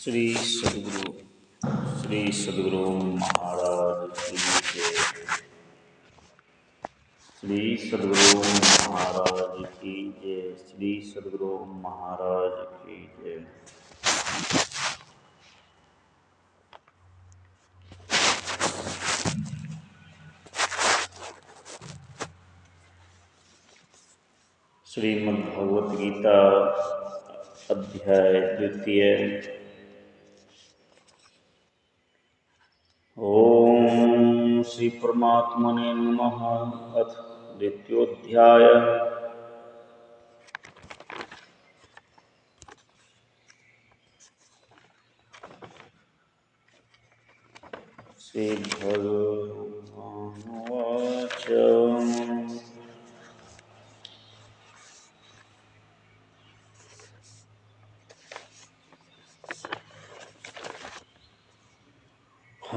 श्री सद्गुरु महाराज की जय। श्री सद्गुरु महाराज की जय। श्री सद्गुरु महाराज की जय। श्रीमद्भगवत गीता अध्याय 2। ओम श्री परमात्मने नमः। अथ 2 श्री भगवानुवाच।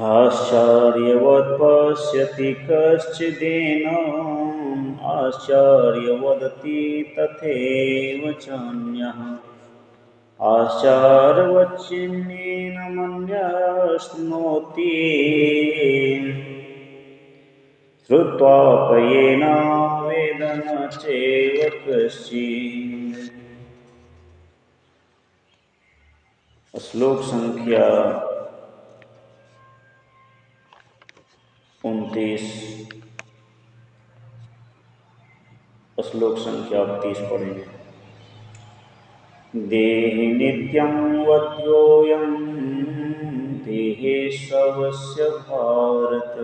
आश्चर्यवत् पश्यति कश्चिदेनम् आश्चर्यवदति तथैव चान्यः आश्चर्यवच्चिन्नेन मन्यः श्रुत्वा पयेन वेद न चैव कश्चित्। श्लोक संख्या 29। श्लोक संख्या 30 पढ़ेंगे। देहि नित्यं वध्योऽयं देहे स्वस्य भारत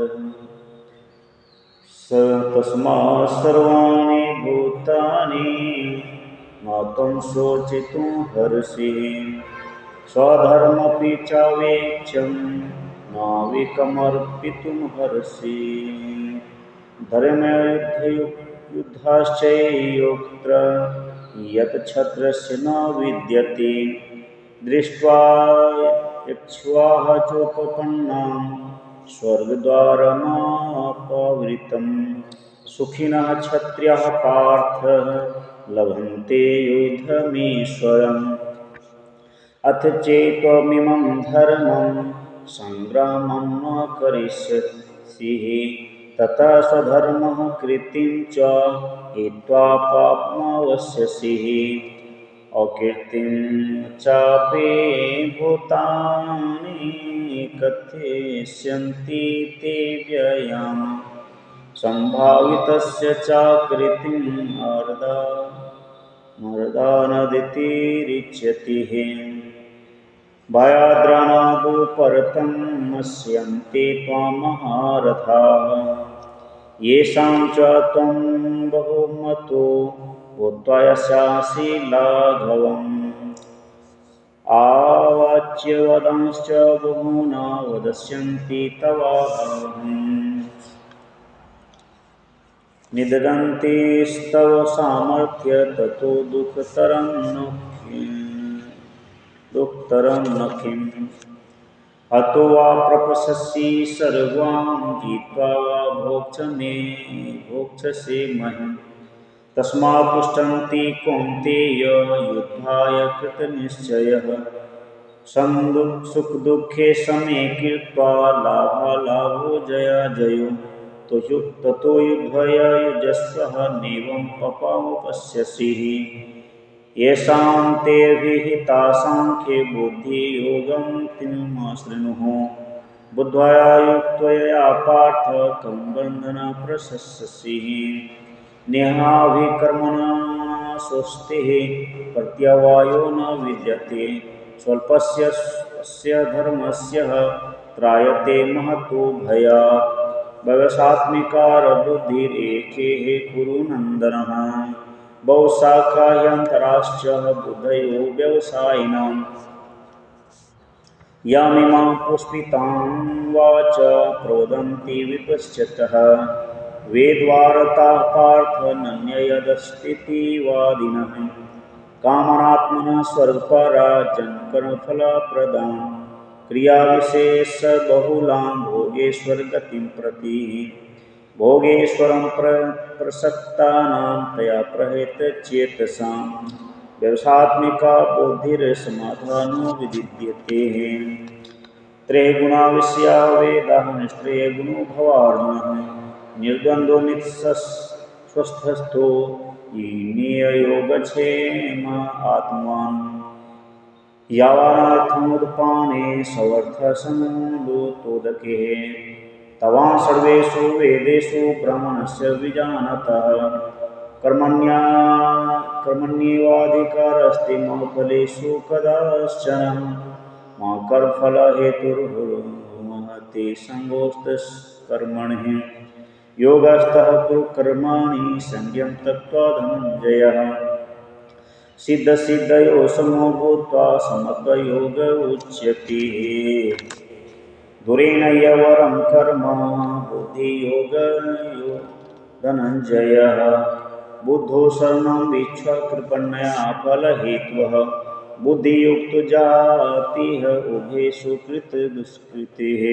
तस्मात् सर्वाणि भूतानि न त्वं शोचितुं हर्षि स्वधर्ममपि चावेक्ष्यं नाविकमर्पितुं हर्षि धर्मयुद्धश्चैयोऽत्र यत् क्षत्रस्य न विद्यते दृष्ट्वा यक्ष्वाः चोपपन्नं स्वर्गद्वारमापावृतं सुखिनः क्षत्रियाः पार्थ लभन्ते युद्धमीश्वरम् अथ चेत्त्वमिमं धर्मं संग्रामं न करिष्यसि ततः स्वधर्मः कृतिं च हित्वा पापमवस्यसि अकीर्तिं चापि भूतानि कथयिष्यन्ति ते व्ययाम् सम्भावितस्य चाकृतिं मर्दानदितिरिच्यते भयाद्राणादो परतं नश्यन्ति त्वां महारथाः येषां च त्वं बहुमतो भूत्वा यशासि लाघवम् आवाच्य वदांश्च बहूना वदिष्यन्ति तवाहम् निददन्ति स्तव सामर्थ्य ततो दुःखतरं न किम् हतो वा प्रपश्यसि सर्वान् जित्वा वा भोक्ष्यसे महीम् तस्मात् तिष्ठन्ति कौन्तेय युद्धाय कृतनिश्चयः सुखदुःखे समे कृत्वा लाभालाभो जयाजयो ततो युद्धय युजस्वः नैवं पापमुपश्यसि येषां ते विहिता सांख्ये बुद्धियोगं तिमाश्रिनुः बुद्ध्वा युक्त्वया पार्थ कं बन्धनं प्रशस्यसि नेहाभिकर्मणा स्वस्तिः प्रत्यवायो न विद्यते स्वल्पस्य स्वस्य धर्मस्य त्रायते महतो भयात् व्यवसात्मिकार बुद्धिरेकेः कुरु नन्दनः बहुशाखाह्यन्तराश्च बुद्धयो व्यवसायिनां यामिमां पुष्पितां वाच प्रोदन्ति विपश्चितः वेद्वारताः पार्थ नन्ययदस्तीति वादिनः कामनात्मनः स्वर्गपरा जन्मकर्मफलप्रदां क्रियाविशेषबहुलां भोगेश्वरगतिं प्रति भोगेश्वरं प्रसक्तानां तया प्रहृतचेतसां व्यवसात्मिका बुद्धिर्समाधानो विदिध्यते। त्रयगुणा विषया वेदाः निष्त्रयगुणो भवार्जुनः। निर्द्वन्द्वो निःस्वस्थस्थो योगक्षेम आत्मान्। यावानर्थमुत्पाने सवर्थसमुलोतोदके। तवान् सर्वेषु वेदेषु ब्राह्मणस्य विजानतः। कर्मण्येवाधिकारस्ते मा फलेषु कदाचन। मा कर्मफलहेतुर्भुर्महते सङ्गोऽस्त्वकर्मणि। योगस्थः कुरु कर्माणि सङ्गं त्यक्त्वा धनञ्जयः। सिद्धसिद्धयो समो भूत्वा समत्वयोग उच्यते। दुरेण यवरं कर्म बुद्धियोगयो धनञ्जयः। बुद्धो शरणं वीक्ष्य कृपणया फलहेतवः। बुद्धियुक्तो जातिः उभयेषु कृतदुष्कृतिः।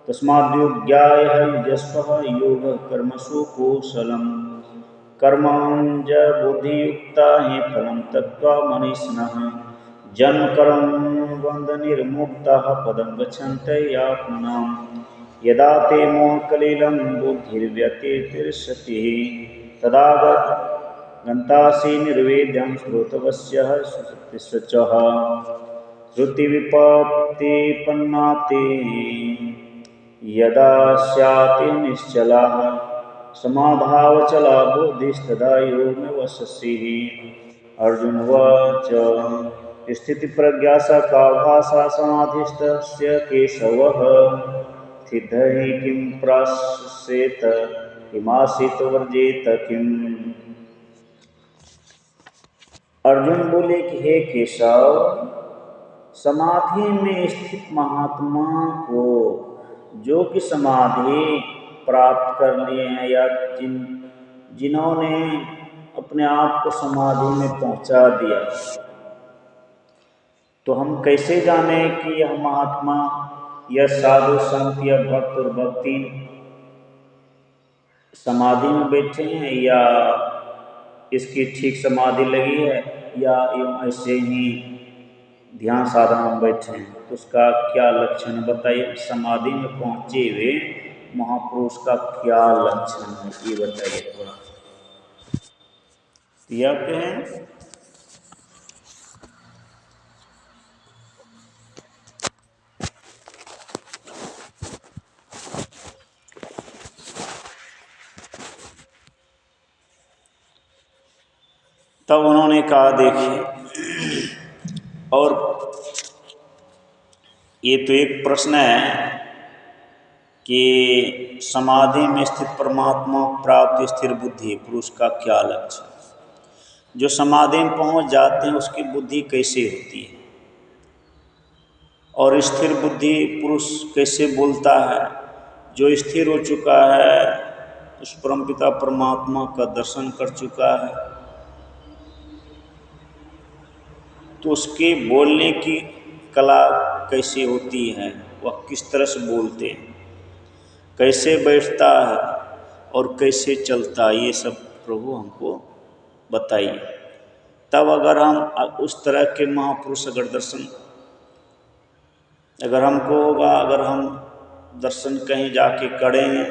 तस्माद्योग्याय युजस्वः योगः कर्मसु कौशलम्। कर्मण्य बुद्धियुक्ता हि फलं त्यक्त्वा मनीषिणः। जन्मकर्मबन्धनिर्मुक्ताः पदं गच्छन्त्ययात्मनाम्। यदा ते मोहकलिलं बुद्धिर्व्यतितरिष्यति। तदा गन्तासि निर्वेद्यं श्रोतवस्यः सुशुचिः। श्रुतिविपत्तिपन्ना ते यदा स्याति निश्चलाः। समाधावचला बुद्धिस्तदा योगमवसिष्यति। अर्जुन उवाच स्थितप्रज्ञा सा का भाषा समाधिस्थस्य केशवः। स्थितः किं प्राश्येत किमासीत वर्जेत किम्। अर्जुन बोले कि हे केशव, समाधि में स्थित महात्मा को, जो कि समाधि प्राप्त कर लिए हैं या जिन्होंने अपने आप को समाधि में पहुंचा दिया, तो हम कैसे जाने कि यह महात्मा या साधु संत या भक्त और भक्ति समाधि में बैठे हैं या इसकी ठीक समाधि लगी है या ऐसे ही ध्यान साधना में बैठे हैं, तो उसका क्या लक्षण बताइए। समाधि में पहुंचे हुए महापुरुष का क्या लक्षण है ये बताइए थोड़ा। क्या कहें तब उन्होंने कहा देखिए, और ये तो एक प्रश्न है कि समाधि में स्थित परमात्मा प्राप्त स्थिर बुद्धि पुरुष का क्या लक्षण। जो समाधि में पहुंच जाते हैं उसकी बुद्धि कैसे होती है, और स्थिर बुद्धि पुरुष कैसे बोलता है। जो स्थिर हो चुका है उस परमपिता परमात्मा का दर्शन कर चुका है, तो उसके बोलने की कला कैसे होती है, वह किस तरह से बोलते हैं, कैसे बैठता है और कैसे चलता है, ये सब प्रभु हमको बताइए। तब अगर हम उस तरह के महापुरुष अगर हमको होगा, अगर हम दर्शन कहीं जाके करेंगे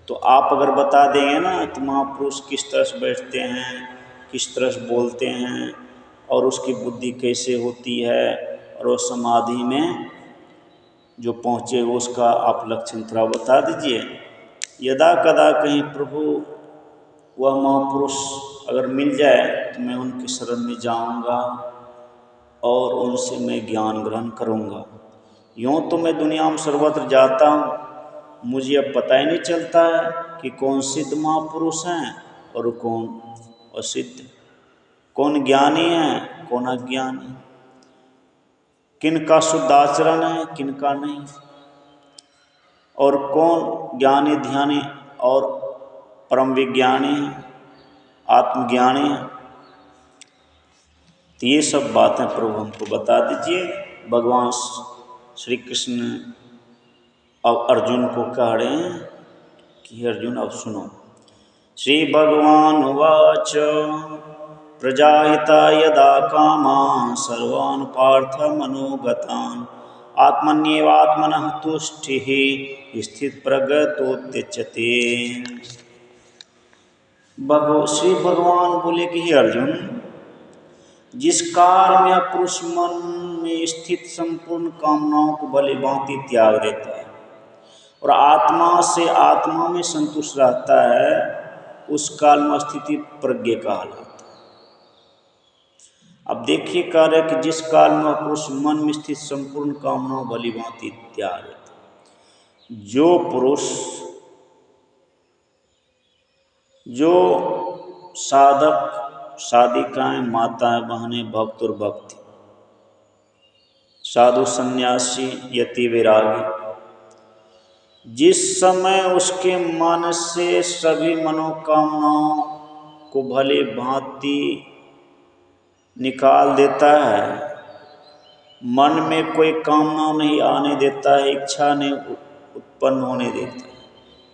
तो आप अगर बता देंगे ना कि महापुरुष किस तरह से बैठते हैं, किस तरह से बोलते हैं और उसकी बुद्धि कैसे होती है, और वो समाधि में जो पहुँचे उसका आप लक्षण थोड़ा बता दीजिए। यदा कदा कहीं प्रभु वह महापुरुष अगर मिल जाए तो मैं उनकी शरण में जाऊंगा और उनसे मैं ज्ञान ग्रहण करूंगा। यूँ तो मैं दुनिया में सर्वत्र जाता हूँ, मुझे अब पता ही नहीं चलता है कि कौन सिद्ध महापुरुष हैं और कौन असिद्ध, कौन ज्ञानी है कौन अज्ञानी, किनका शुद्ध आचरण है किनका नहीं, और कौन ज्ञानी ध्यानी और परम विज्ञानी आत्मज्ञानी है। तो ये सब बातें प्रभु हमको बता दीजिए। भगवान श्री कृष्ण अब अर्जुन को कह रहे हैं कि अर्जुन अब सुनो, श्रीभगवानुवाच प्रजाहिता यदा कामान् सर्वान् पार्थमनोगतान् आत्मन्येवात्मनः तुष्टिः स्थितप्रज्ञोत्थिते। श्री भगवान बोले कि हे अर्जुन, जिस काल में पुरुष मन में स्थित संपूर्ण कामनाओं को भली भांति त्याग देता है और आत्मा से आत्मा में संतुष्ट रहता है, उस काल में स्थिति प्रज्ञ कहलाता है। अब देखिए कार्य कि जिस काल में पुरुष मन में स्थित संपूर्ण कामनाओं भली भांति त्याग देता है, जो पुरुष, जो साधक, साधिकाएं, माताएं, बहनें, भक्त और भक्ति, साधु, सन्यासी, यति, वैरागी, जिस समय उसके मन से सभी मनोकामनाओं को भली भांति निकाल देता है, मन में कोई कामना नहीं आने देता है, इच्छा नहीं उत्पन्न होने देता,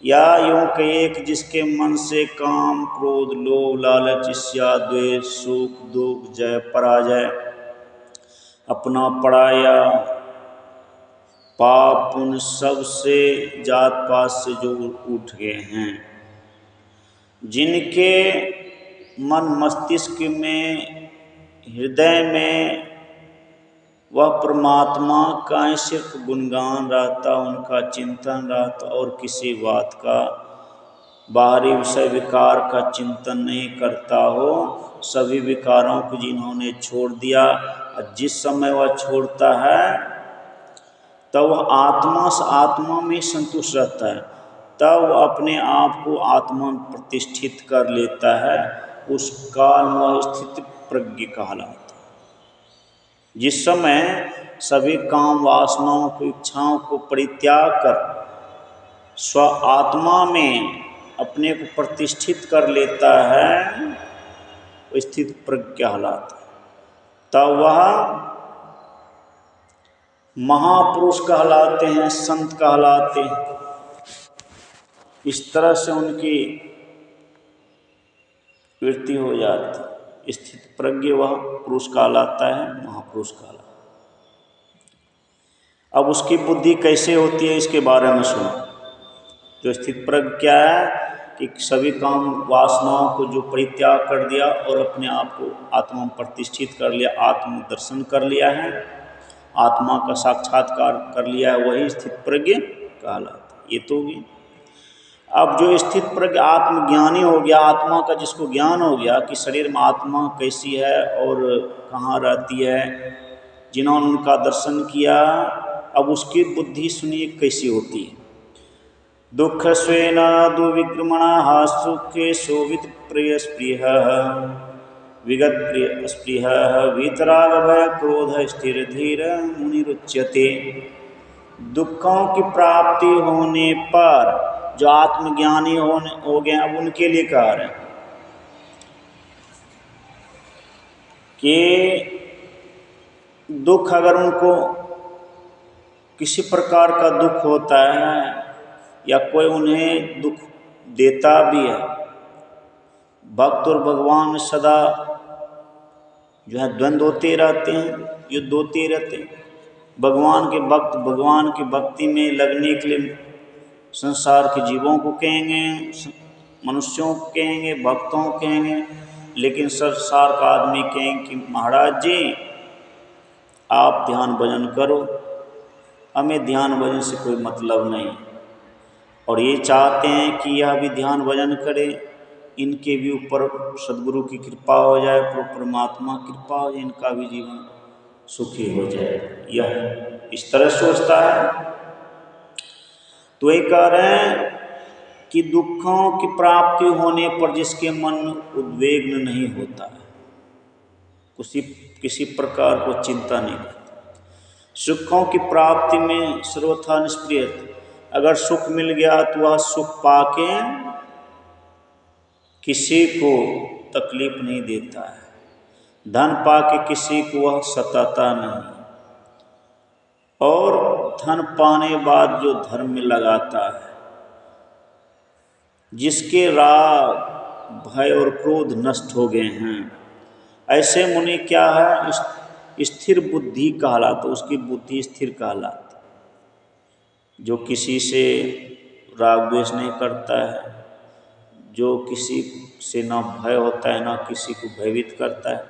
या यूं कहिए कि जिसके मन से काम, क्रोध, लोभ, लालच, ईर्ष्या, द्वेष, सुख, दुख, जय, पराजय, अपना पराया, पाप, उन सब से, जात पात से जो उठ गए हैं, जिनके मन मस्तिष्क में, हृदय में वह परमात्मा का ही सिर्फ गुणगान रहता, उनका चिंतन रहता और किसी बात का, बाहरी विषय विकार का चिंतन नहीं करता हो, सभी विकारों को जिन्होंने छोड़ दिया, जिस समय वह छोड़ता है तब वह आत्मा से आत्मा में संतुष्ट रहता है, तब वह अपने आप को आत्मा में प्रतिष्ठित कर लेता है, उस काल में वह स्थित प्रज्ञ कहलाता है। जिस समय सभी काम, वासनाओं को, इच्छाओं को परित्याग कर स्व आत्मा में अपने को प्रतिष्ठित कर लेता है, वो स्थित प्रज्ञ कहलाता है। तब वह महापुरुष कहलाते हैं, संत कहलाते हैं। इस तरह से उनकी वृत्ति हो जाती। स्थित प्रज्ञ वह पुरुष कहलाता है, महापुरुष कहलाता है। अब उसकी बुद्धि कैसे होती है इसके बारे में सुनो। जो स्थित प्रज्ञ क्या है कि सभी काम, वासनाओं को जो परित्याग कर दिया और अपने आप को आत्मा में प्रतिष्ठित कर लिया, आत्म दर्शन कर लिया है, आत्मा का साक्षात्कार कर लिया है, वही स्थित प्रज्ञ कहलाता है। ये तो होगी। अब जो स्थित प्रज्ञ आत्मज्ञानी हो गया, आत्मा का जिसको ज्ञान हो गया कि शरीर में आत्मा कैसी है और कहाँ रहती है, जिन्होंने उनका दर्शन किया, अब उसकी बुद्धि सुनिए कैसी होती है। दुख स्वेन दुविक्रमणा सुखे शोभित प्रिय स्पृह विगत प्रिय स्पृह वीतराग भय क्रोध स्थिर धीर मुनिरुच्यते। दुखों की प्राप्ति होने पर जो आत्मज्ञानी हो गए, अब उनके लिए कह रहे हैं कि दुख, अगर उनको किसी प्रकार का दुख होता है या कोई उन्हें दुख देता भी है, भक्त और भगवान में सदा जो है द्वंद्व होते रहते हैं, युद्ध होते रहते हैं। भगवान के भक्त भगवान की भक्ति में लगने के लिए संसार के जीवों को कहेंगे, मनुष्यों को कहेंगे, भक्तों को कहेंगे, लेकिन संसार का आदमी कहेंगे कि महाराज जी आप ध्यान भजन करो, हमें ध्यान भजन से कोई मतलब नहीं। और ये चाहते हैं कि यह भी ध्यान भजन करे, इनके भी ऊपर सद्गुरु की कृपा हो जाए, परमात्मा कृपा हो जाए, इनका भी जीवन सुखी हो जाए। यह इस तरह सोचता है। तो ये कह रहे हैं कि दुखों की प्राप्ति होने पर जिसके मन में उद्वेग नहीं होता है, किसी प्रकार को चिंता नहीं करता, सुखों की प्राप्ति में सर्वथा निष्क्रिय। अगर सुख मिल गया तो वह सुख पाके किसी को तकलीफ नहीं देता है, धन पाके किसी को वह सताता नहीं, और धन पाने बाद जो धर्म में लगाता है, जिसके राग, भय और क्रोध नष्ट हो गए हैं, ऐसे मुनि क्या है, स्थिर बुद्धि कहलाते, उसकी बुद्धि स्थिर कहलाती। जो किसी से राग द्वेष नहीं करता है, जो किसी से ना भय होता है, ना किसी को भयभीत करता है,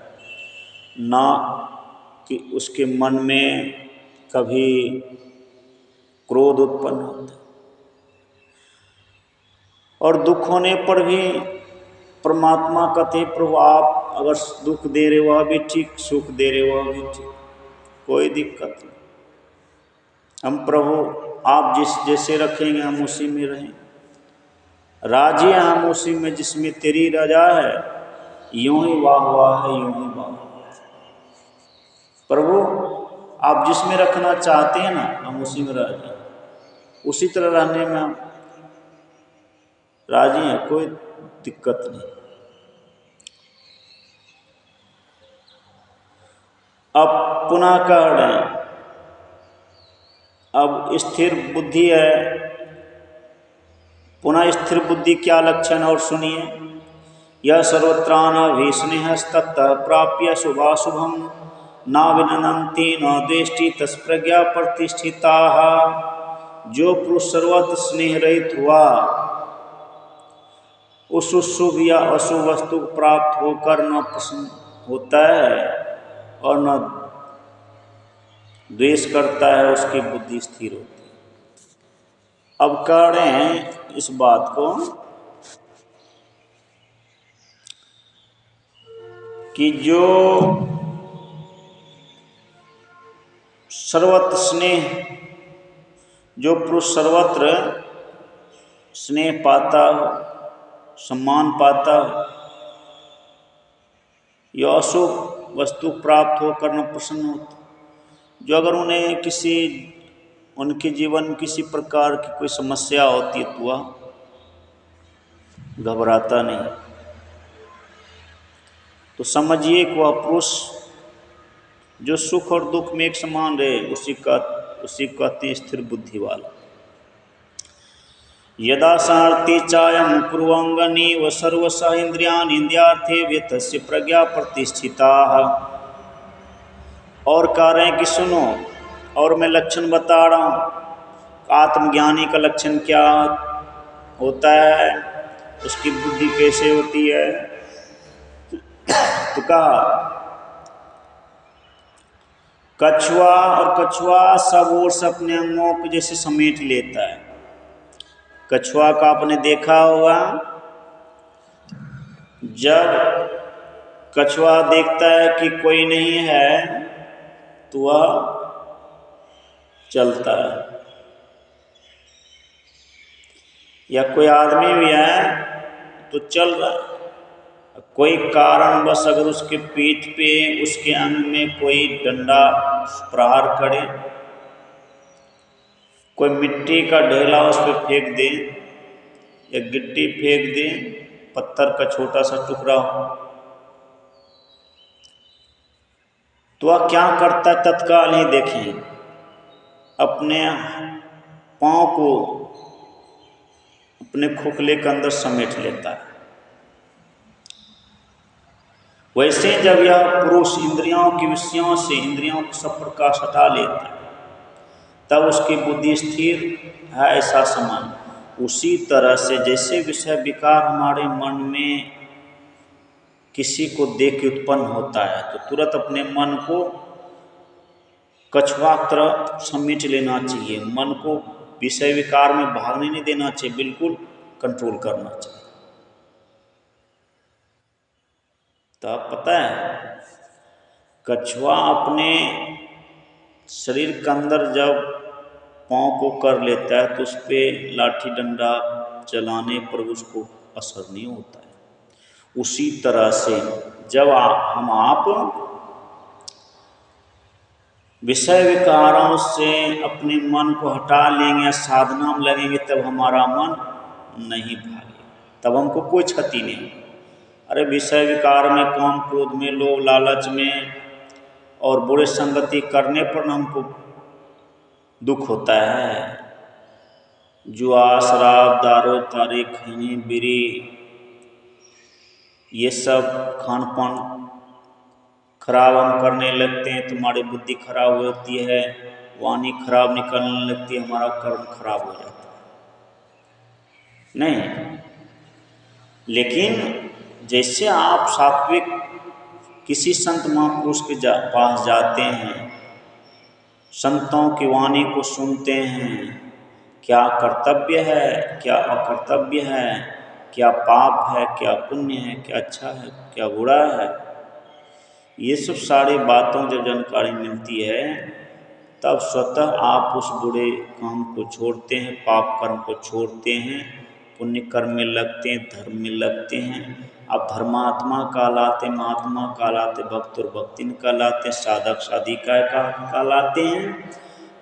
ना कि उसके मन में कभी क्रोध उत्पन्न होता है, और दुख होने पर भी परमात्मा कहते, प्रभु आप अगर दुख दे रहे वह भी ठीक, सुख दे रहे वह भी ठीक, कोई दिक्कत नहीं। हम प्रभु आप जिस जैसे रखेंगे हम उसी में रहें, राजी हैं हम उसी में जिसमें तेरी रजा है, यूं ही वाह वाह है, यूं ही वाह वाह है। प्रभु आप जिसमें रखना चाहते हैं ना, हम उसी में रह जाएं, उसी तरह रहने में हम राजी हैं, कोई दिक्कत नहीं। अब पुनः कह रहे हैं, अब स्थिर बुद्धि है, पुनः स्थिर बुद्धि क्या लक्षण और सुनिए। यह सर्वत्रानभीष्णस्ततः प्राप्य शुभाशुभम न विननन्ति न द्वेष्टि तत्प्रज्ञा प्रतिष्ठिता। जो पुरुष सर्वत्र स्नेह रहित हुआ, उस शुभ या अशुभ वस्तु को प्राप्त होकर न प्रसन्न होता है और न द्वेष करता है, उसकी बुद्धि स्थिर होती है। अब कह रहे हैं इस बात को कि जो सर्वत्र स्नेह, जो पुरुष सर्वत्र स्नेह पाता हो, सम्मान पाता हो, या अशुभ वस्तु प्राप्त होकर न प्रसन्न होता, जो अगर उन्हें किसी, उनके जीवन में किसी प्रकार की कोई समस्या होती है तो वह घबराता नहीं, तो समझिए कि वह पुरुष जो सुख और दुख में एक समान रहे, उसी कहते हैं स्थिर बुद्धि वाला। यदा सारथी चायम कुर्वंगनी व सर्वसा इंद्रियान इंद्रियार्थे व्यतस्य प्रज्ञा प्रतिष्ठिता। और कह रहे हैं कि सुनो, और मैं लक्षण बता रहा हूँ, आत्मज्ञानी का लक्षण क्या होता है, उसकी बुद्धि कैसे होती है। तो कहा कछुआ, और कछुआ सब ओर से अपने अंगों को जैसे समेट लेता है। कछुआ का आपने देखा होगा, जब कछुआ देखता है कि कोई नहीं है तो वह चलता है, या कोई आदमी भी है तो चल रहा है। कोई कारणवश अगर उसके पीठ पे, उसके अंग में कोई डंडा प्रहार करे, कोई मिट्टी का ढेला उस पर फेंक दे, या गिट्टी फेंक दे, पत्थर का छोटा सा टुकड़ा हो, तो वह क्या करता है, तत्काल ही देखें अपने पाँव को अपने खोखले के अंदर समेट लेता है। वैसे जब यह पुरुष इंद्रियों के विषयों से इंद्रियों को सब प्रकाश हटा लेता है, तब उसकी बुद्धि स्थिर है, ऐसा समान। उसी तरह से जैसे विषय विकार हमारे मन में किसी को देख के उत्पन्न होता है, तो तुरंत अपने मन को कछुआ की तरह समेट लेना चाहिए, मन को विषय विकार में भागने नहीं देना चाहिए, बिल्कुल कंट्रोल करना चाहिए। तो आप पता है, कछुआ अपने शरीर के अंदर जब पाँव को कर लेता है तो उस पर लाठी डंडा चलाने पर उसको असर नहीं होता है। उसी तरह से जब आप विषय विकारों से अपने मन को हटा लेंगे, साधना में लगेंगे, तब हमारा मन नहीं भागेगा, तब हमको कोई क्षति नहीं होगी। अरे विषय विकार में, काम क्रोध में, लोभ लालच में और बुरे संगति करने पर हमको दुख होता है, जुआ, शराब, दारू, तारी, खैनी, बीड़ी, ये सब खान पान खराब हम करने लगते हैं तो हमारी बुद्धि खराब होती है, वाणी खराब निकलने लगती है, हमारा कर्म खराब हो जाता है। नहीं, लेकिन जैसे आप सात्विक किसी संत महापुरुष के पास जाते हैं, संतों की वाणी को सुनते हैं, क्या कर्तव्य है, क्या अकर्तव्य है, क्या पाप है, क्या पुण्य है, क्या अच्छा है, क्या बुरा है, ये सब सारी बातों जब जानकारी मिलती है तब स्वतः आप उस बुरे काम को छोड़ते हैं, पाप कर्म को छोड़ते हैं, पुण्य कर्म में लगते हैं, धर्म में लगते हैं। आप धर्मात्मा कहलाते, महात्मा कहलाते, भक्त और भक्तिन कहलाते, साधक साधिका कहलाते हैं।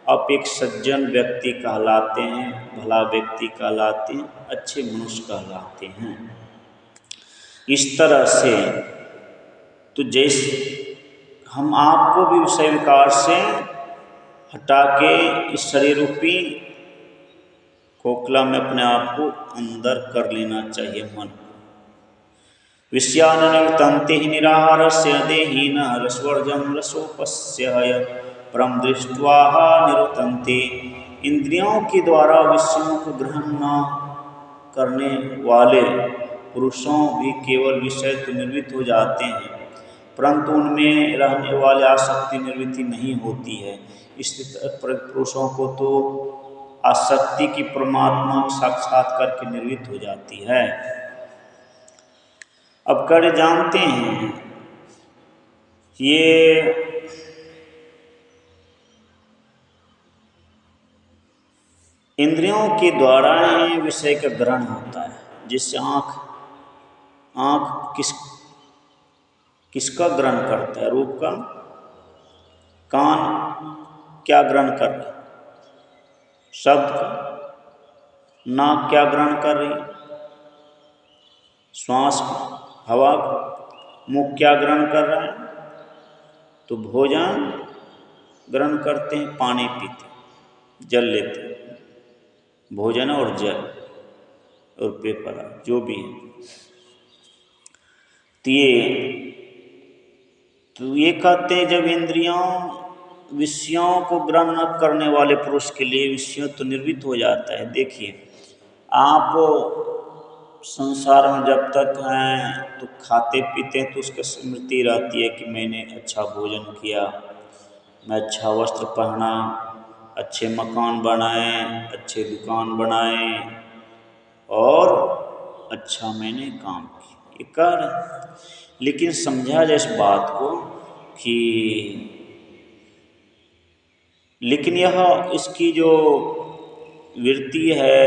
आप एक सज्जन व्यक्ति कहलाते हैं, भला व्यक्ति कहलाते हैं, अच्छे मनुष्य कहलाते हैं। इस तरह से तो जैसे हम आपको भी विषय विकार से हटा के इस शरीर रूपी खोखला में अपने आप को अंदर कर लेना चाहिए मन को। विषयानुनिवर्तन्ते हि निराहारस्य देहिनः रसवर्जं रसोपस्य परम दृष्ट्वा निवर्तन्ते। इंद्रियों के द्वारा विषयों को ग्रहण न करने वाले पुरुषों भी केवल विषय तो निर्वृत्त हो जाते हैं, परंतु उनमें रहने वाले आसक्ति निवृत्ति नहीं होती है। इसलिए पुरुषों को तो आसक्ति की परमात्मा साक्षात करके निर्वृत्त हो जाती है। अब कर जानते हैं ये इंद्रियों के द्वारा ही विषय का ग्रहण होता है। जिससे आँख किसका ग्रहण करता है? रूप का। कान क्या ग्रहण कर रहे? शब्द का। नाक क्या ग्रहण कर रही? श्वास का, हवा का। मुख क्या ग्रहण कर रहा है? तो भोजन ग्रहण करते हैं, पानी पीते, जल लेते हैं, भोजन और जल और पेय पदार्थ जो भी है। तो ये कहते हैं जब इंद्रियों विषयों को ग्रहण न करने वाले पुरुष के लिए विषयों तो निर्वृत्त हो जाता है। देखिए, आप संसार में जब तक हैं तो खाते पीते हैं तो उसकी स्मृति रहती है कि मैंने अच्छा भोजन किया, मैं अच्छा वस्त्र पहना, अच्छे मकान बनाए, अच्छे दुकान बनाए और अच्छा मैंने काम किया, ये कह रहे। लेकिन समझा जाए इस बात को कि लेकिन यह इसकी जो वृत्ति है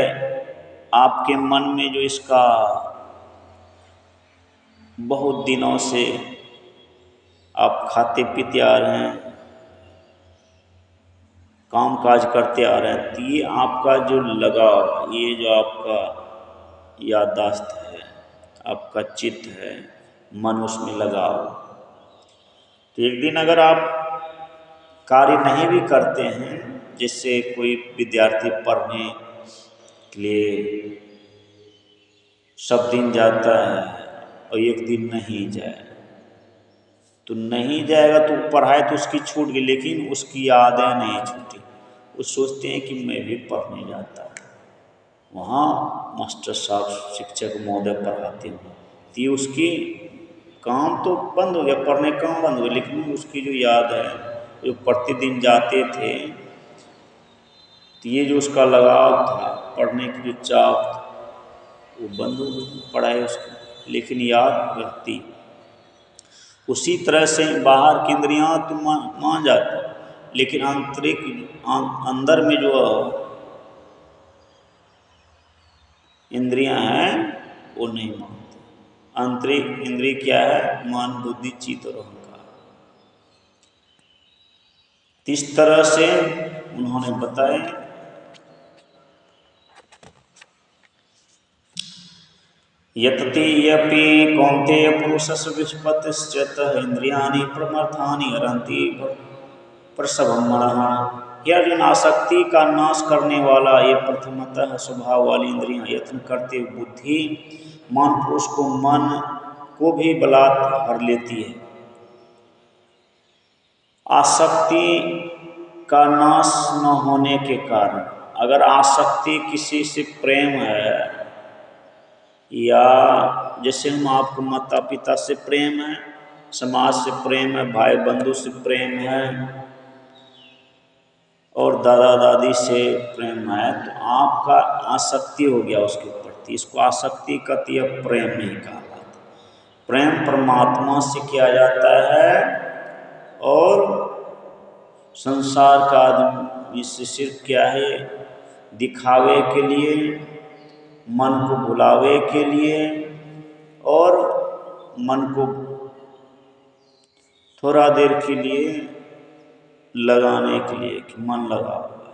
आपके मन में, जो इसका बहुत दिनों से आप खाते पीते आ रहे हैं, काम काज करते आ रहे हैं, तो ये आपका जो लगाव, ये जो आपका याददाश्त है, आपका चित्त है, मन उसमें लगाव। तो एक दिन अगर आप कार्य नहीं भी करते हैं, जिससे कोई विद्यार्थी पढ़ने के लिए सब दिन जाता है और एक दिन नहीं जाए, तो नहीं जाएगा तो पढ़ाई तो उसकी छूट गई, लेकिन उसकी यादें नहीं छूटी। वो सोचते हैं कि मैं भी पढ़ने जाता हूँ, वहाँ मास्टर साहब शिक्षक महोदय पढ़ाते हैं, तो ये उसकी काम तो बंद हो गया, पढ़ने काम बंद हो गया, लेकिन उसकी जो याद है, जो प्रतिदिन जाते थे, तो ये जो उसका लगाव था, पढ़ने की जो चाह था, वो बंद हो गई पढ़ाई उसकी, लेकिन याद रहती। उसी तरह से बाहर की इंद्रियाँ तो मान जाती, लेकिन आंतरिक अंदर में जो इंद्रियां हैं वो नहीं मानती। आंतरिक इंद्रिय क्या है? मन, बुद्धि, चित्त और अहंकार। इस तरह से उन्होंने बताया। यतति यपि कौन्तेय पुरुषस्य विष्पतिश्चेतः इंद्रियाणि प्रमथानि हरन्ति प्रसवं मनः। हे अर्जुन, आसक्ति का नाश करने वाला ये प्रथमतः स्वभाव वाली इंद्रियां यत्न करते हुए बुद्धि मान पुरुष को मन को भी बलात् हर लेती है। आसक्ति का नाश न होने के कारण, अगर आसक्ति किसी से प्रेम है, या जैसे हम आपको माता पिता से प्रेम है, समाज से प्रेम है, भाई बंधु से प्रेम है और दादा दादी से प्रेम है, तो आपका आसक्ति हो गया उसके प्रति, इसको आसक्ति कहती है, प्रेम नहीं कहलाता। प्रेम परमात्मा से किया जाता है और संसार का आदमी से सिर्फ क्या है, दिखावे के लिए, मन को भुलावे के लिए और मन को थोड़ा देर के लिए लगाने के लिए कि मन लगा हुआ है,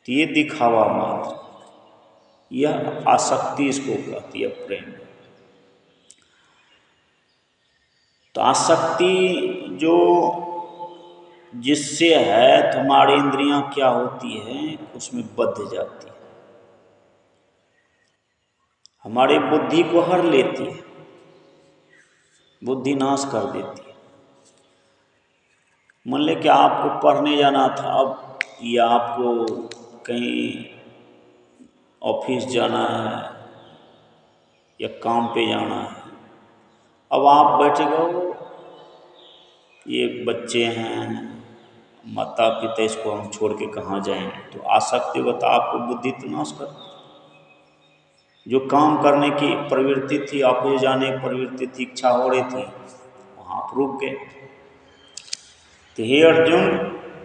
तो ये दिखावा मात्र, यह आसक्ति इसको कहती है, प्रेम। तो आसक्ति जो जिससे है तो हमारी इंद्रियां क्या होती हैं, उसमें बंध जाती है, हमारी बुद्धि को हर लेती है, बुद्धि नाश कर देती है। मान ले कि आपको पढ़ने जाना था, अब या आपको कहीं ऑफिस जाना है या काम पे जाना है, अब आप बैठे गए, ये बच्चे हैं, माता पिता, इसको हम छोड़ के कहाँ जाएंगे, तो आसक्ति होगा तो आपको बुद्धि तो नाश कर, जो काम करने की प्रवृत्ति थी, ऑफिस जाने की प्रवृत्ति थी, इच्छा हो रही थी, वहाँ आप रुक गए। तो हे अर्जुन,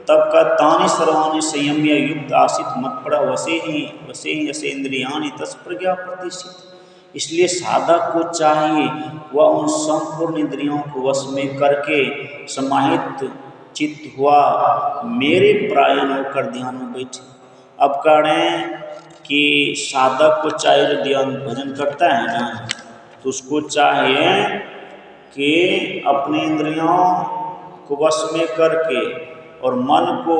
तब का तानि सर्वाणि संयम्य युक्त आसित मत्परा वसे ही ऐसे इंद्रियाणि तस् प्रज्ञा प्रतिष्ठित। इसलिए साधक को चाहिए वह उन संपूर्ण इंद्रियों को वश में करके समाहित चित्त हुआ मेरे परायण होकर ध्यान में बैठे। अब कह रहे हैं कि साधक को चाहिए, जो ध्यान भजन करता है ना, तो उसको चाहिए कि अपने इंद्रियों को वश में करके और मन को,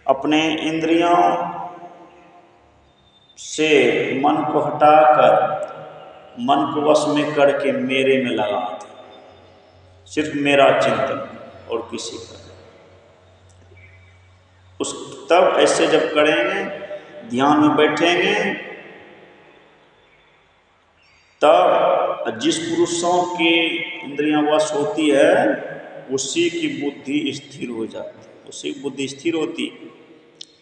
अपने इंद्रियों से मन को हटाकर मन को वश में करके मेरे में लगा दे, सिर्फ मेरा चिंतन और किसी का उस। तब ऐसे जब करेंगे, ध्यान में बैठेंगे, तब जिस पुरुषों की इंद्रियां वश होती है उसी की बुद्धि स्थिर हो जाती है, उसी की बुद्धि स्थिर होती है,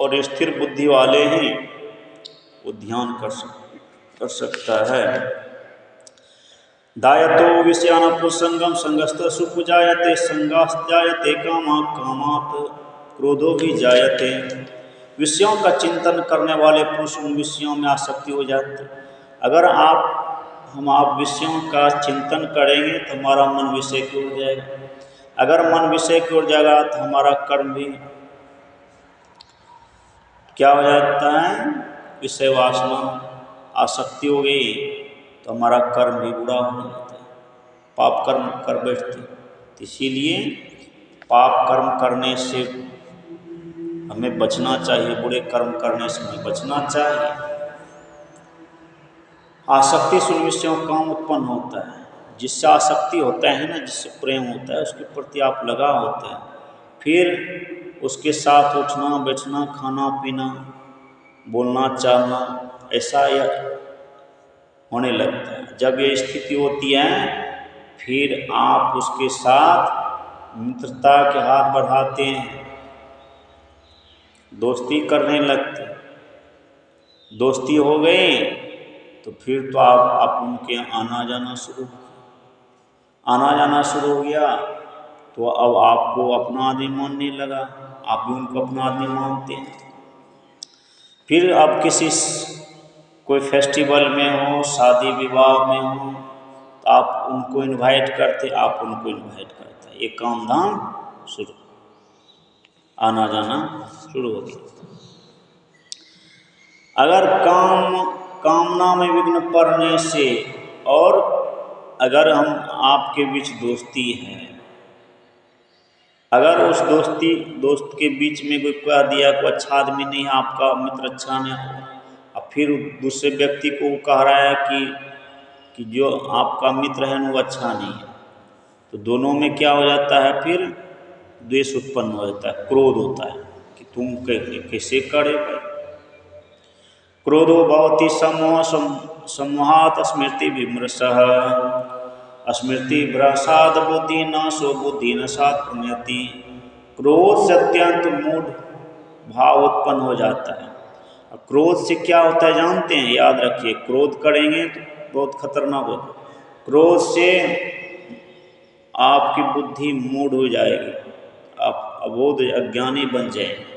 और स्थिर बुद्धि वाले ही वो ध्यान कर सकता है। दायतो विषयान पुसंगम संगस्त सुख जायते, संगास्त्यायते कामा, कामात क्रोधो भी जायते। विषयों का चिंतन करने वाले पुरुष उन विषयों में आसक्ति हो जाती। अगर आप विषयों का चिंतन करेंगे तो हमारा मन विषय की ओर जाएगा, अगर मन विषय की ओर जाएगा तो हमारा कर्म भी क्या हो जाता है, विषय वासना आसक्ति हो गई तो हमारा कर्म भी बुरा हो जाता है, पाप कर्म कर बैठते। तो इसीलिए पाप कर्म करने से हमें बचना चाहिए, बुरे कर्म करने से हमें बचना चाहिए। आसक्ति से विषयों का काम उत्पन्न होता है, जिससे आसक्ति होता है ना, जिससे प्रेम होता है, उसके प्रति आप लगा होते हैं, फिर उसके साथ उठना बैठना, खाना पीना, बोलना चालना, ऐसा यह होने लगता है। जब ये स्थिति होती है फिर आप उसके साथ मित्रता के हाथ बढ़ाते हैं, दोस्ती करने लगते हैं। दोस्ती हो गई तो फिर तो आप उनके आना जाना शुरू हो गया, तो अब आपको अपना आदमी मानने लगा, आप भी उनको अपना आदमी मानते हैं। फिर अब कोई फेस्टिवल में हो, शादी विवाह में हो, तो आप उनको इनवाइट करते, आप उनको इनवाइट करते, ये काम धाम शुरू, आना जाना शुरू हो गया। अगर कामना में विघ्न पड़ने से, और अगर हम आपके बीच दोस्ती है अगर उस दोस्त के बीच में कोई कह दिया कोई अच्छा आदमी नहीं है, आपका मित्र अच्छा नहीं, और फिर दूसरे व्यक्ति को वो कह रहा है कि जो आपका मित्र है वो अच्छा नहीं है, तो दोनों में क्या हो जाता है, फिर द्वेष उत्पन्न हो जाता है, क्रोध होता है कि तुम कैसे करे भाई। क्रोधो भवति सम्मोहात् स्मृति विमृशः स्मृति भ्रंशात् बुद्धि नाशो बुद्धि नशात् प्रणयति। क्रोध से अत्यंत मूढ़ भाव उत्पन्न हो जाता है। और क्रोध से क्या होता है जानते हैं, याद रखिए, क्रोध करेंगे तो बहुत खतरनाक होता है। क्रोध से आपकी बुद्धि मूढ़ हो जाएगी, आप अबोध अज्ञानी बन जाएंगे।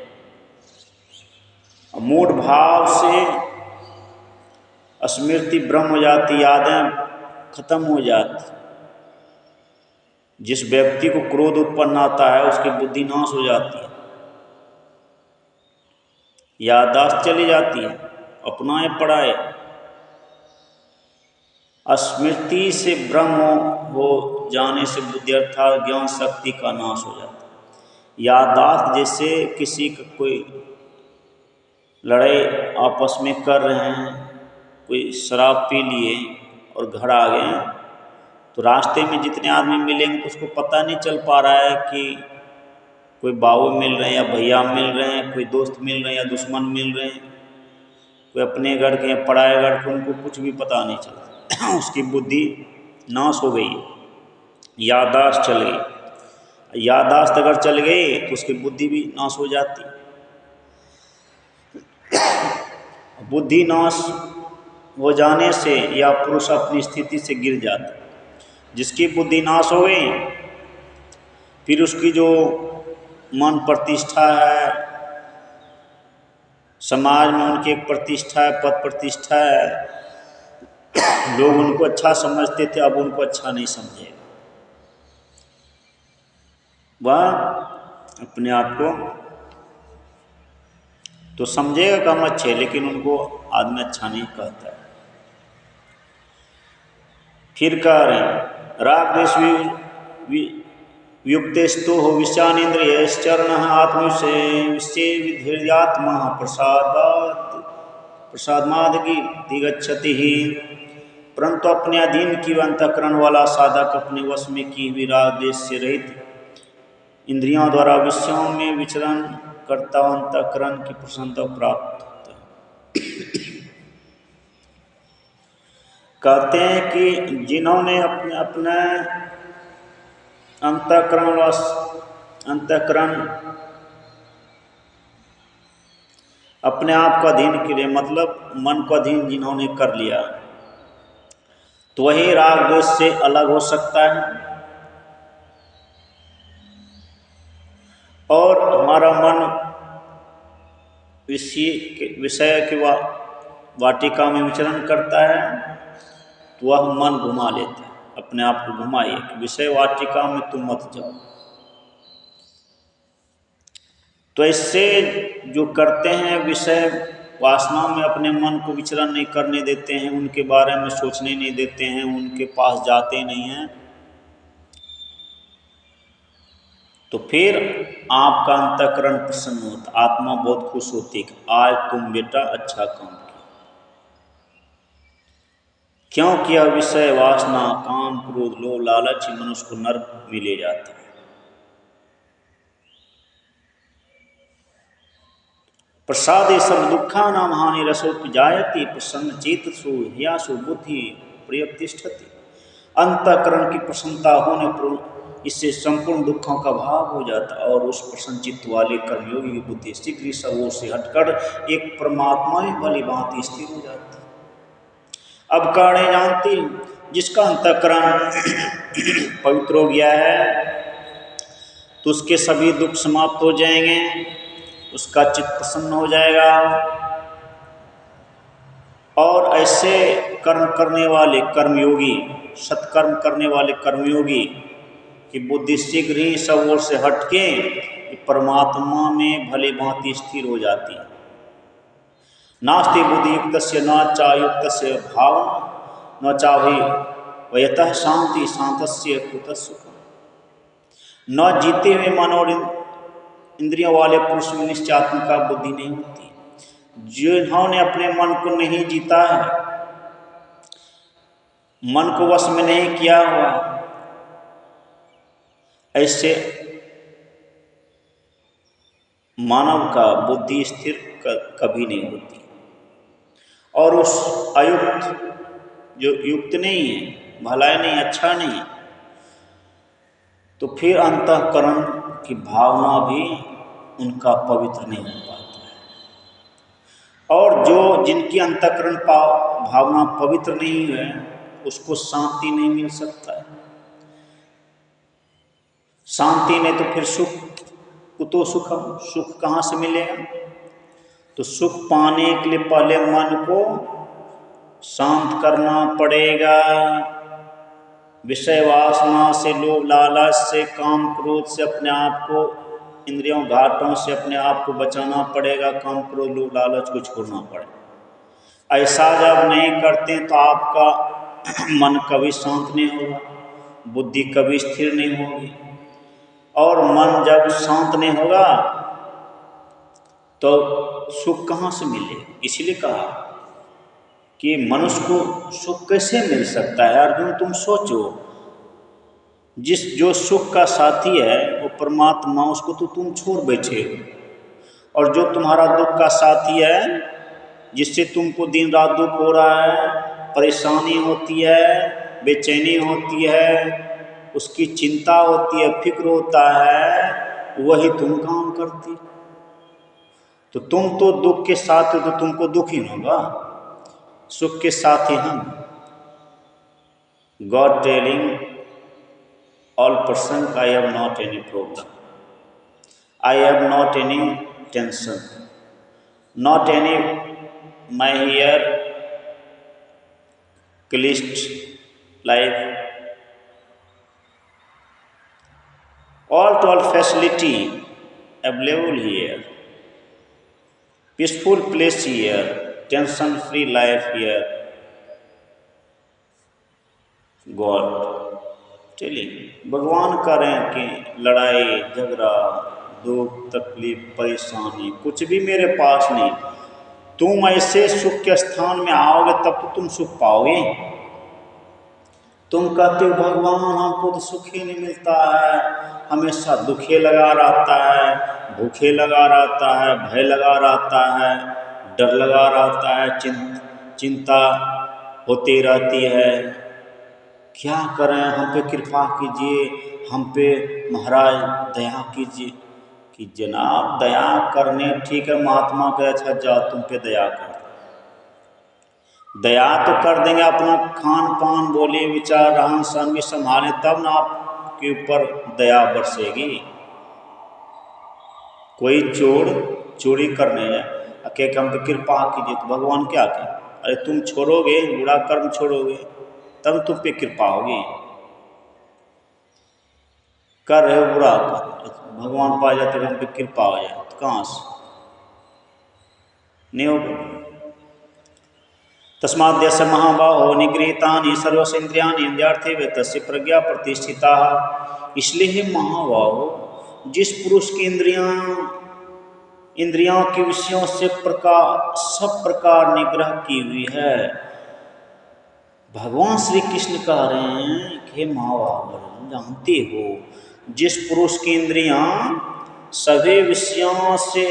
मूढ़ भाव से स्मृति भ्रम हो जाती, यादें खत्म हो जाती। जिस व्यक्ति को क्रोध उत्पन्न आता है उसकी बुद्धि नाश हो जाती है, याददाश्त चली जाती है, अपनाए पढ़ाए। स्मृति से भ्रम हो जाने से बुद्धि अर्थात ज्ञान शक्ति का नाश हो जाता है। याददाश्त, जैसे किसी का कोई लड़ाई आपस में कर रहे हैं, कोई शराब पी लिए और घर आ गए, तो रास्ते में जितने आदमी मिलेंगे तो उसको पता नहीं चल पा रहा है कि कोई बाबू मिल रहे हैं या भैया मिल रहे हैं, कोई दोस्त मिल रहे हैं या दुश्मन मिल रहे हैं, कोई अपने घर के या पराए घर के, उनको कुछ भी पता नहीं चलता। उसकी बुद्धि नाश हो गई, याददाश्त चल गई। याददाश्त अगर चल गई तो उसकी बुद्धि भी नाश हो जाती। बुद्धि नाश हो जाने से या पुरुष अपनी स्थिति से गिर जाता। जिसकी बुद्धि नाश हो गई, फिर उसकी जो मन प्रतिष्ठा है, समाज में उनकी एक प्रतिष्ठा है, पद प्रतिष्ठा है, लोग उनको अच्छा समझते थे, अब उनको अच्छा नहीं समझेगा। वह अपने आप को तो समझेगा कम अच्छे, लेकिन उनको आदमी अच्छा नहीं कहता है। फिर कह रहे हैं राग द्वेष युक्तेस्तु हो विषयानिंद्रियश्चरण आत्मविषय विधेयात्मा प्रसादमादि गच्छति ही। परंतु अपने अधीन की अंतःकरण वाला साधक अपने वश में की हुई राग द्वेष से रहित इंद्रियों द्वारा विषयों में विचरण करता अंतःकरण की प्रसन्नता प्राप्त होता है। कहते हैं कि जिन्होंने अपने अपने अंतःकरण अपने आप को अधीन के लिए, मतलब मन को अधीन जिन्होंने कर लिया, तो वही राग द्वेष से अलग हो सकता है। और हमारा मन विषय की वाटिका में विचरण करता है, तो वह मन घुमा लेता है, अपने आप को घुमाइए कि विषय वाटिका में तुम मत जाओ। तो इससे जो करते हैं विषय वासना में अपने मन को विचरण नहीं करने देते हैं, उनके बारे में सोचने नहीं देते हैं, उनके पास जाते नहीं हैं, तो फिर आपका अंतःकरण प्रसन्न होता, आत्मा बहुत खुश होती है कि आज तुम बेटा अच्छा काम किया। क्योंकि यह विषय वासना, काम, क्रोध, लोभ, लालच ही मनुष्य को नरक में ले जाता है। प्रसादे सर्व दुखा नाम हानि रसोपजायति प्रसन्न चेतसो ह्यासो बुद्धि प्रयतिष्ठति। अंतःकरण की प्रसन्नता होने पर इससे संपूर्ण दुखों का भाव हो जाता है, और उस प्रसन्न चित्त वाले कर्मयोगी की बुद्धि शीघ्र सब ओर से हटकर एक परमात्मा में भली भांति स्थिर हो जाती है। अब कारण जानती, जिसका अंतःकरण पवित्र हो गया है तो उसके सभी दुख समाप्त हो जाएंगे, उसका चित्त प्रसन्न हो जाएगा। और ऐसे कर्म करने वाले कर्मयोगी, सत्कर्म करने वाले कर्मयोगी की बुद्धि शीघ्र ही सब ओर से हटके परमात्मा में भली भांति स्थिर हो जाती है। नास्ति बुद्धि युक्तस्य न चायुक्तस्य भावना न चाभि वयतः शांति शांतस्य कुतः सुखम्। न जीते हुए मन और इंद्रियों वाले पुरुष में निश्चयात्म का बुद्धि नहीं होती। जिन्होंने अपने मन को नहीं जीता है, मन को वश में नहीं किया हुआ, ऐसे मानव का बुद्धि स्थिर कभी नहीं होती। और उस अयुक्त जो युक्त नहीं है, भलाई नहीं, अच्छा नहीं, तो फिर अंतःकरण की भावना भी उनका पवित्र नहीं हो पाता है। और जो जिनकी अंतःकरण भावना पवित्र नहीं है, उसको शांति नहीं मिल सकता है। शांति नहीं तो फिर सुख, कुतो सुखम, सुख कहाँ से मिलेगा? तो सुख पाने के लिए पहले मन को शांत करना पड़ेगा। विषय वासना से, लोभ लालच से, काम क्रोध से अपने आप को, इंद्रियों घाटों से अपने आप को बचाना पड़ेगा। काम क्रोध लोभ लालच को छोड़ना पड़ेगा। ऐसा जब नहीं करते तो आपका मन कभी शांत नहीं होगा, बुद्धि कभी स्थिर नहीं होगी। और मन जब शांत नहीं होगा तो सुख कहाँ से मिले? इसलिए कहा कि मनुष्य को सुख कैसे मिल सकता है? अर्जुन, तुम सोचो, जो सुख का साथी है वो परमात्मा, उसको तो तुम छोड़ बैठे हो। और जो तुम्हारा दुख का साथी है, जिससे तुमको दिन रात दुख हो रहा है, परेशानी होती है, बेचैनी होती है, उसकी चिंता होती है, फिक्र होता है, वही तुम काम करती। तो तुम तो दुख के साथ हो तो तुमको दुख ही होगा, सुख के साथ ही हम। God telling all person, I have not any problem, I have not any tension, not any my here क्लिष्ट life, all to all facility available here, peaceful place here, tension free life here. God telling, भगवान करें कि लड़ाई झगड़ा दुख तकलीफ परेशानी कुछ भी मेरे पास नहीं। तुम ऐसे सुख के स्थान में आओगे तब तो तुम सुख पाओगे। तुम कहते हो भगवान हमको तो सुख ही नहीं मिलता है, हमेशा दुखे लगा रहता है, भूखे लगा रहता है, भय लगा रहता है, डर लगा रहता है, चिंता होती रहती है। क्या करें? हम पे कृपा कीजिए, हम पे महाराज दया कीजिए। कि जनाब दया करने ठीक है, महात्मा के अच्छा जाओ तुम पे दया कर, दया तो कर देंगे, अपना खान पान बोली विचार रहन सहन भी संभालें तब ना आपके ऊपर दया बरसेगी। कोई चोर चोरी करने जाए के हम पे कृपा कीजिए तो भगवान क्या कहें? अरे तुम छोड़ोगे, बुरा कर्म छोड़ोगे तब तुम पे कृपा होगी। कर रहे हो बुरा कर, भगवान पा जाते हम पे कृपा हो जाए तो कहाँ से? नहीं होगा। तस्माद्यस्य महाबाहो निगृहीतानि सर्वसेन्द्रियाणि इंद्रियार्थे वे तस्य प्रज्ञा प्रतिष्ठिता। इसलिए हे महाबाहो, जिस पुरुष की इंद्रियों के विषयों से सब प्रकार निग्रह की हुई है, भगवान श्री कृष्ण कह रहे हैं कि हे महाबाहो, जानते हो जिस पुरुष की इंद्रियां सभी विषयों से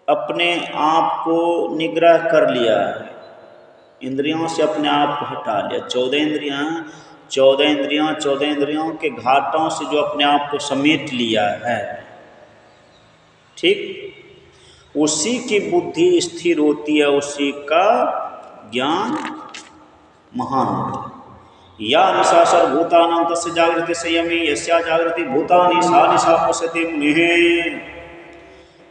अपने आप को निग्रह कर लिया है, इंद्रियों से अपने आप को हटा लिया, 14 इंद्रियों के घाटों से जो अपने आप को समेट लिया है, ठीक, उसी की बुद्धि स्थिर होती है, उसी का ज्ञान महान होता है। या निशा सर्वभूतानां तस्य जागृति संयमी यस्या जागृति भूतानि सा निशा पश्यति मुनिः।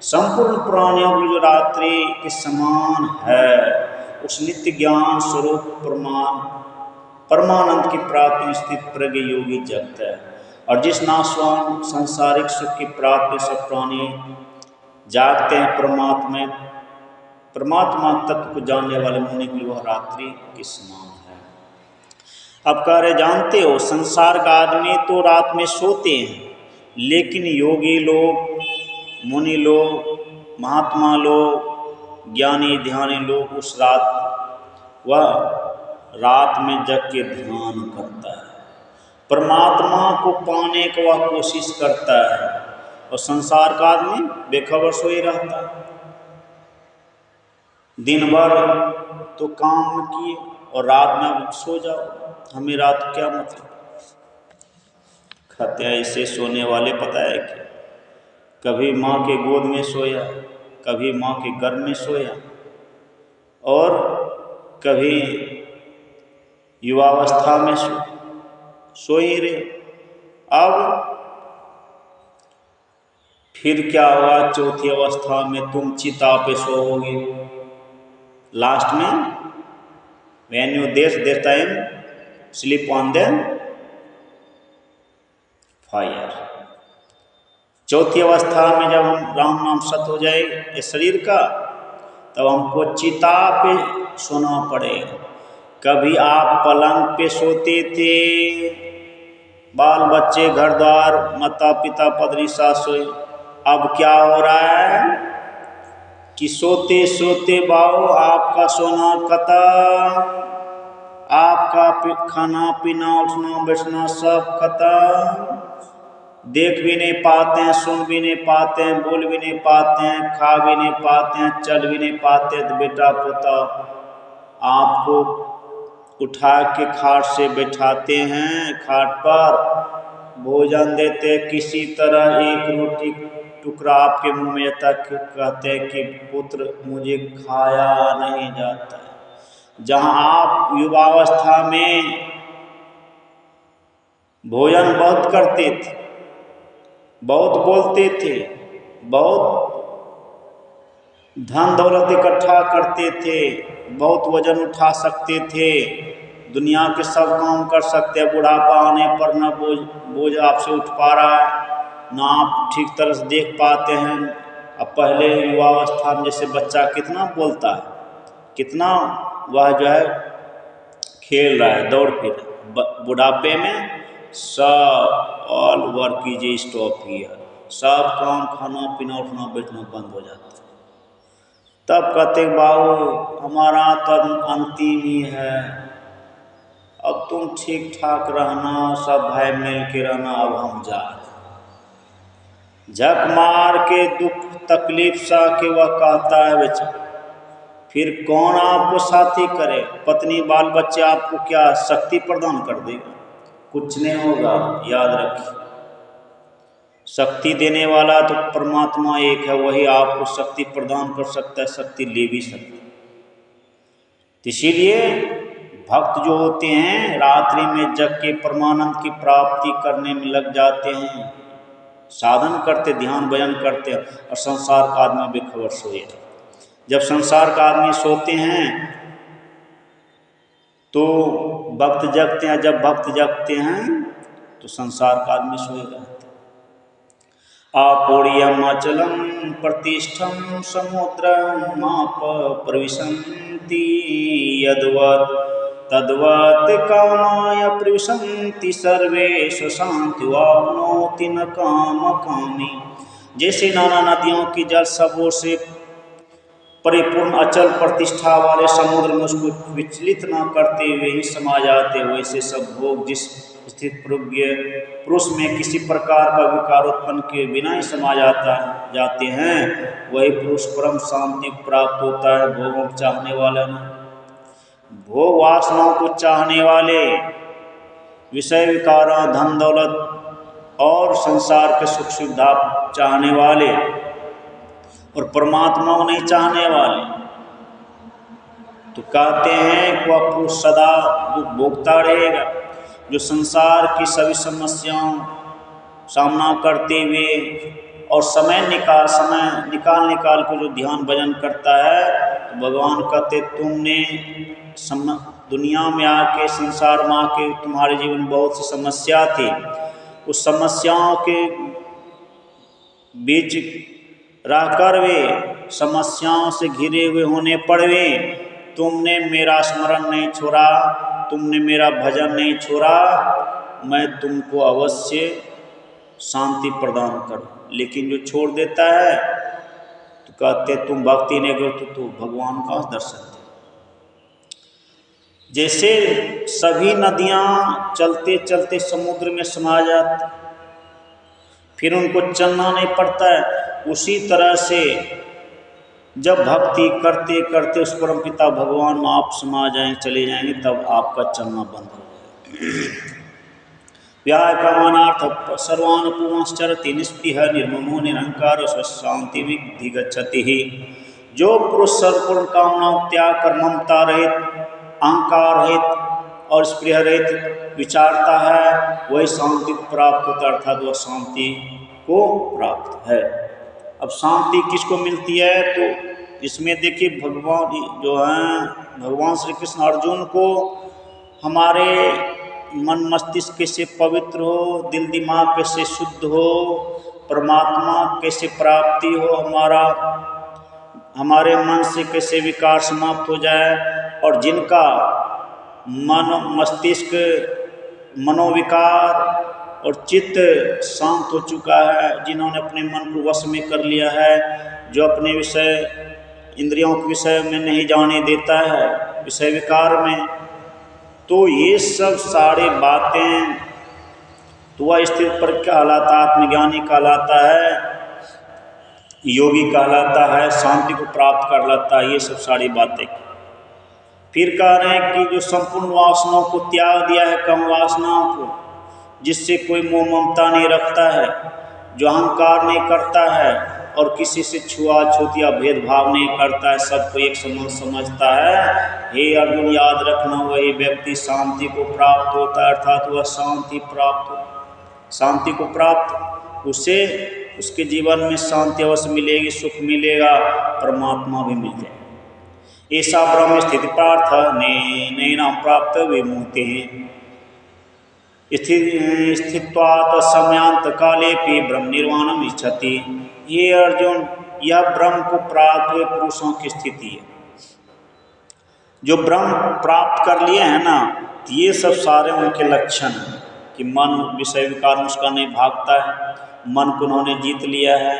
संपूर्ण प्राणियों की जो रात्रि के समान है, उस नित्य ज्ञान स्वरूप परमानंद की प्राप्ति स्थित प्रज्ञ योगी जगत है। और जिस नाशवान सांसारिक सुख की प्राप्ति सब प्राणी जागते हैं, परमात्मा तत्व को जानने वाले मुनि की वह रात्रि के समान है। अब कह रहे जानते हो संसार का आदमी तो रात में सोते हैं, लेकिन योगी लोग, मुनि लोग, महात्मा लोग, ज्ञानी ध्यानी लोग उस रात में जग के ध्यान करता है, परमात्मा को पाने की वह कोशिश करता है। और संसार का आदमी बेखबर सोई रहता है, दिन भर तो काम किए और रात में सो जाओ, हमें रात क्या मतलब। कहते हैं ऐसे सोने वाले पता है कि कभी माँ के गोद में सोया, कभी माँ के गर्भ में सोया, और कभी युवावस्था में सो ही रहे। अब फिर क्या हुआ, चौथी अवस्था में तुम चिता पे सोओगे। लास्ट में when you this time sleep on the fire। चौथी अवस्था में जब हम राम नाम सत हो जाए इस शरीर का, तब हमको चिता पे सोना पड़ेगा। कभी आप पलंग पे सोते थे, बाल बच्चे घर द्वार माता पिता पत्नी सास सोए। अब क्या हो रहा है कि सोते सोते बाओ आपका सोना खत्म, आपका खाना पीना उठना बैठना सब खत्म। देख भी नहीं पाते हैं, सुन भी नहीं पाते हैं, बोल भी नहीं पाते हैं, खा भी नहीं पाते हैं, चल भी नहीं पाते। तो बेटा पोता आपको उठा के खाट से बैठाते हैं, खाट पर भोजन देते, किसी तरह एक रोटी टुकड़ा आपके मुंह में तक कहते हैं कि पुत्र मुझे खाया नहीं जाता। जहां आप युवावस्था में भोजन बहुत करते थे, बहुत बोलते थे, बहुत धन दौलत इकट्ठा करते थे, बहुत वजन उठा सकते थे, दुनिया के सब काम कर सकते हैं, बुढ़ापा आने पर न बोझ आपसे उठ पा रहा है, ना आप ठीक तरह से देख पाते हैं। अब पहले युवावस्था में जैसे बच्चा कितना बोलता है, कितना वह जो है खेल रहा है, दौड़ फिर, बुढ़ापे में सब ऑल वर्क कीजिए स्टॉप हियर, सब काम खाना पीना उठना बैठना बंद हो जाता है। तब कहते बाबू हमारा तो अंतिम ही है, अब तुम ठीक ठाक रहना, सब भाई मिल के रहना, अब हम जा रहे। झक मार के दुख तकलीफ सा के वह कहता है बेचारा, फिर कौन आपको साथी करे। पत्नी बाल बच्चे आपको क्या शक्ति प्रदान कर देगा? कुछ नहीं होगा। याद रखिए, शक्ति देने वाला तो परमात्मा एक है, वही आपको शक्ति प्रदान कर सकता है, शक्ति ले भी सकता है। इसीलिए भक्त जो होते हैं रात्रि में जग के परमानंद की प्राप्ति करने में लग जाते हैं, साधन करते, ध्यान भजन करते हैं, और संसार का आदमी बेखबर सोए। जब संसार का आदमी सोते हैं तो भक्त जगते हैं, जब भक्त जगते हैं तो संसार का आदमी सोएगा। आपोड़ियमाचलम प्रतिष्ठम समुद्रम आप प्रविशन्ति यद्वत् तद्वत् कामाय प्रविशन्ति सर्वे स्वशांति वाप्नोति न काम कामी। जैसे नाना नदियों की जल सब ओर से परिपूर्ण अचल प्रतिष्ठा वाले समुद्र में उसको विचलित न करते हुए ही समा जाते, वैसे सब भोग जिस स्थित प्रज्ञ पुरुष में किसी प्रकार का विकार उत्पन्न के बिना ही समा जाते हैं, वही पुरुष परम शांति प्राप्त होता है। भोगों को चाहने वाला नहीं, भोग वासनाओं को चाहने वाले, विषय विकार धन दौलत और संसार के सुख सुविधा चाहने वाले और परमात्मा को नहीं चाहने वाले, तो कहते हैं कि वह पुरुष सदा दुख भोगता रहेगा। जो संसार की सभी समस्याओं सामना करते हुए और समय निकाल को जो ध्यान भजन करता है, तो भगवान कहते तुमने दुनिया में आके, संसार में आके तुम्हारे जीवन में बहुत सी समस्या थी, उस समस्याओं के बीच रहकर वे समस्याओं से घिरे हुए होने पर वे तुमने मेरा स्मरण नहीं छोड़ा, तुमने मेरा भजन नहीं छोड़ा, मैं तुमको अवश्य शांति प्रदान करूँ। लेकिन जो छोड़ देता है तो कहते तुम भक्ति नहीं करो तो भगवान का दर्शन दे। जैसे सभी नदियाँ चलते चलते समुद्र में समा जाती, फिर उनको चलना नहीं पड़ता है, उसी तरह से जब भक्ति करते करते उस परमपिता भगवान में आप समा जाएंगे, चले जाएंगे, तब आपका चलना बंद हो जाएगा। व्याय कामानार्थ सर्वान पुंश्चरति निस्पृह निर्ममो निरंकार शांति विधिगच्छति ही। जो पुरुष सर्वपूर्ण कामनाओं त्याग कर ममता रहित, अहंकार रहित और स्पृह रहित विचारता है, वही शांति को प्राप्त होता है, अर्थात वह शांति को प्राप्त है। अब शांति किसको मिलती है? तो इसमें देखिए भगवान जो हैं, भगवान श्री कृष्ण अर्जुन को हमारे मन मस्तिष्क कैसे पवित्र हो, दिल दिमाग कैसे शुद्ध हो, परमात्मा कैसे प्राप्ति हो, हमारे मन से कैसे विकार समाप्त हो जाए, और जिनका मन मस्तिष्क मनोविकार और चित्त शांत हो चुका है, जिन्होंने अपने मन को वश में कर लिया है, जो अपने विषय इंद्रियों के विषय में नहीं जाने देता है, विषय विकार में, तो ये सब सारी बातें, तो वह स्थिर पर कहलाता, आत्मज्ञानी कहलाता है, योगी कहलाता है, शांति को प्राप्त कर लेता है। ये सब सारी बातें फिर कह रहे हैं कि जो संपूर्ण वासनाओं को त्याग दिया है, कम वासनाओं को, जिससे कोई मोह ममता नहीं रखता है, जो अहंकार नहीं करता है और किसी से छुआछूत या भेदभाव नहीं करता है, सबको एक समान समझता है, हे अर्जुन याद रखना, वही व्यक्ति शांति को प्राप्त होता है, अर्थात वह शांति प्राप्त हो, शांति को प्राप्त उसे उसके जीवन में शांति अवश्य मिलेगी, सुख मिलेगा, परमात्मा भी मिल जाएगा। ऐसा ब्रह्म स्थिति पार्थ नैनाम प्राप्त विमुक्ति स्थित्वात् समयांत काले भी ब्रह्म निर्वाणम इच्छति। ये अर्जुन, यह ब्रह्म को प्राप्त हुए पुरुषों की स्थिति है। जो ब्रह्म प्राप्त कर लिए हैं ना, ये सब सारे उनके लक्षण हैं कि मन विषय विकार उसका नहीं भागता है, मन को उन्होंने जीत लिया है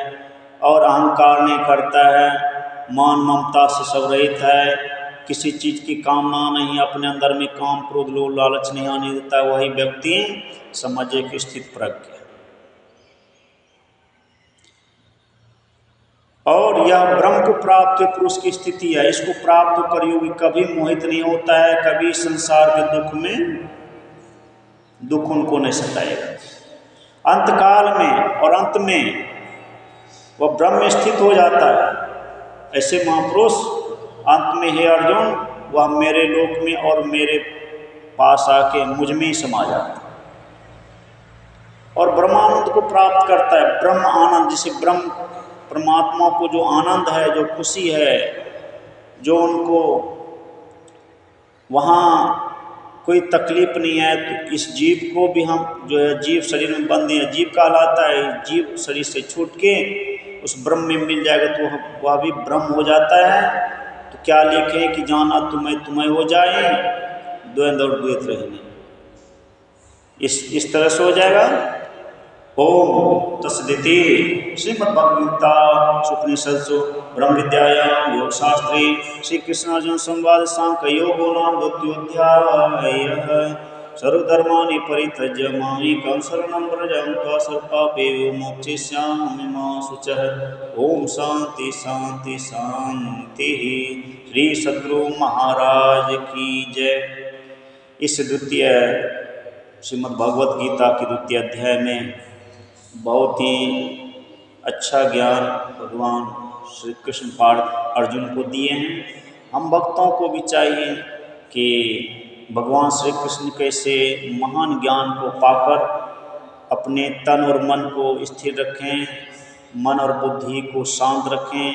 और अहंकार नहीं करता है, मान ममता से सब रहित है, किसी चीज़ की कामना नहीं, अपने अंदर में काम क्रोध लोभ लालच नहीं आने देता, वही व्यक्ति समझे कि स्थित प्रज्ञ है। और यह ब्रह्म को प्राप्त पुरुष की स्थिति है। इसको प्राप्त कर योगी कभी मोहित नहीं होता है, कभी संसार के दुख में दुख उनको नहीं सताएगा। अंतकाल में और अंत में वह ब्रह्म में स्थित हो जाता है। ऐसे महापुरुष अंत में, हे अर्जुन, वह मेरे लोक में और मेरे पास आके मुझ में ही समा जाता है और ब्रह्मानंद को प्राप्त करता है। ब्रह्म आनंद, जिसे ब्रह्म परमात्मा को जो आनंद है, जो खुशी है, जो उनको वहाँ कोई तकलीफ नहीं है, तो इस जीव को भी हम जो है, जीव शरीर में बंधे हैं, जीव कहलाता है, जीव शरीर से छूट के उस ब्रह्म में मिल जाएगा तो वह भी ब्रह्म हो जाता है। तो क्या लिखे कि जाना तुम्हें तुम्हें हो जाए, द्वंद्व और द्वैत रहे नहीं, इस तरह से हो जाएगा। ओम तस्दिति। श्रीमद्भगवद्गीता उपनिषत्सु ब्रह्म विद्यायां योग शास्त्रे श्री कृष्ण अर्जुन संवाद सांख्य योगो नाम द्वितीयोऽध्यायः। सर्वधर्माणि परित्यज्य मामेकं शरणं व्रज त्वं पापेभ्यो मोक्षयिष्यामि मा शुचः। ओम शांति शांति शांति। श्री सद्गुरु महाराज की जय। इस द्वितीय श्रीमद् भगवत गीता के द्वितीय अध्याय में बहुत ही अच्छा ज्ञान भगवान श्री कृष्ण पार्थ अर्जुन को दिए हैं। हम भक्तों को भी चाहिए कि भगवान श्री कृष्ण कैसे महान ज्ञान को पाकर अपने तन और मन को स्थिर रखें, मन और बुद्धि को शांत रखें,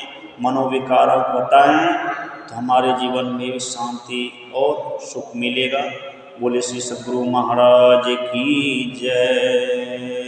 मनोविकारों को हटाएं, तो हमारे जीवन में शांति और सुख मिलेगा। बोले श्री सद्गुरु महाराज की जय।